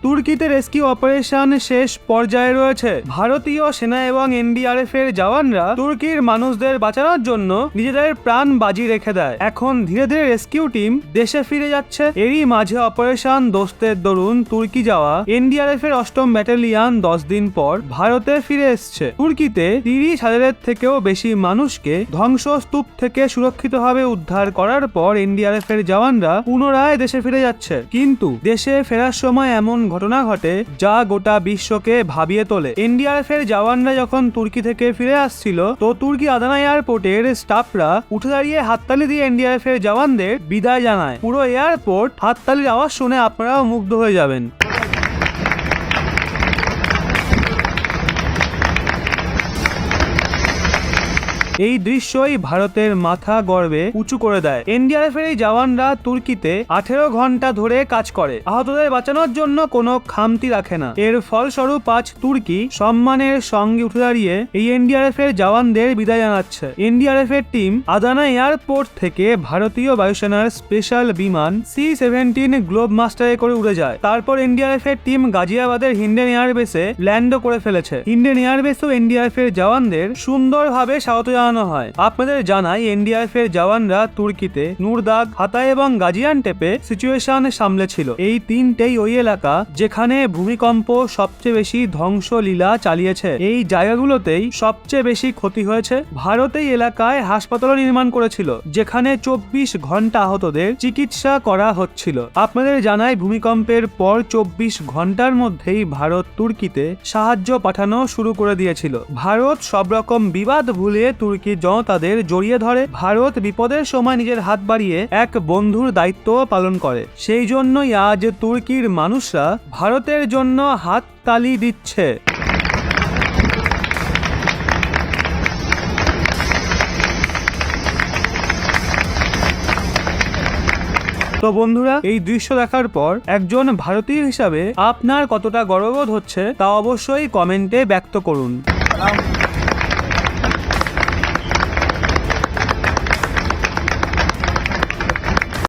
তুর্কিতে rescue operation শেষ পর্যায়ে রয়েছে। ভারতীয় সেনা এবং এনডিআরএফ এর জওয়ানরা তুর্কির মানুষদের বাঁচানোর জন্য নিজেদের প্রাণ বাজি রেখে দেয়। এখন ধীরে ধীরে রেস্কিউ টিম দেশে ফিরে যাচ্ছে। এরই মাঝে অপারেশন দোস্তের দরুন তুর্কি যাওয়া এনডিআরএফ এর 8ম ব্যাটালিয়ন 10 দিন পর ভারতে ফিরে এসছে। তুর্কিতে 30,000-এর থেকেও বেশি মানুষকে ধ্বংসস্তূপ থেকে সুরক্ষিতভাবে উদ্ধার করার পর এনডিআরএফ এর জওয়ানরা পুনরায় দেশে ফিরে যাচ্ছে। কিন্তু দেশে ফেরার সময় এমন ঘটনা ঘটে যা গোটা বিশ্বকে ভাবিয়ে তোলে। এনডিআরএফ এর জওয়ানরা যখন তুর্কি থেকে ফিরে আসছিল তো তুর্কি আদানা এয়ারপোর্টের স্টাফরা উঠে দাঁড়িয়ে হাততালি দিয়ে এনডিআরএফ এর জওয়ানদের বিদায় জানায়। পুরো এয়ারপোর্ট হাততালির আওয়াজ শুনে আপনারাও মুগ্ধ হয়ে যাবেন। এই দৃশ্যই ভারতের মাথা গর্বে উঁচু করে দেয়। এনডিআরএফ এর এই জওয়ানরা তুর্কিতে 18 ঘন্টা ধরে কাজ করে, আহতদের বাঁচানোর জন্য কোনো খামতি রাখে না। এর ফলস্বরূপ আজ তুর্কি সম্মানের সঙ্গে উঠে দাঁড়িয়ে এই এনডিআরএফ এর জওয়ানদের বিদায় জানাচ্ছে। এনডিআরএফ এর টিম আদানা এয়ারপোর্ট থেকে ভারতীয় বায়ুসেনার স্পেশাল বিমান C-17 গ্লোব মাস্টারে করে উড়ে যায়। তারপর এনডিআরএফ এর টিম গাজিয়াবাদের হিন্ডেন এয়ারবেসে ল্যান্ডও করে ফেলেছে। হিন্ডেন এয়ারবেসেও এনডিআরএফ এর জওয়ানদের সুন্দরভাবে স্বাগত হয়। আপনাদের জানাই এনডিআরএফ এর জওয়ানরা তুর্কিতে নুরদাগ, হাতায় এবং গাজিয়ান্টেপে সিচুয়েশন সামলেছিল। এই তিনটেই ওই এলাকা যেখানে ভূমিকম্প সবচেয়ে বেশি ধ্বংসলীলা চালিয়েছে। এই জায়গাগুলোতেই সবচেয়ে বেশি ক্ষতি হয়েছে। ভারত এই এলাকায় হাসপাতাল নির্মাণ করেছিল যেখানে 24 ঘন্টা আহতদের চিকিৎসা করা হচ্ছিল। আপনাদের জানাই ভূমিকম্পের পর 24 ঘন্টার মধ্যেই ভারত তুর্কিতে সাহায্য পাঠানো শুরু করে দিয়েছিল। ভারত সব রকম বিবাদ ভুলিয়ে তুর্কি জনতাদের জড়িয়ে ধরে। ভারত বিপদের সময় নিজের হাত বাড়িয়ে এক বন্ধুর দায়িত্ব পালন করে। সেই জন্যই আজ তুর্কির মানুষরা ভারতের জন্য হাততালি দিচ্ছে। তো বন্ধুরা, এই দৃশ্য দেখার পর একজন ভারতীয় হিসাবে আপনার কতটা গর্ববোধ হচ্ছে তা অবশ্যই কমেন্টে ব্যক্ত করুন।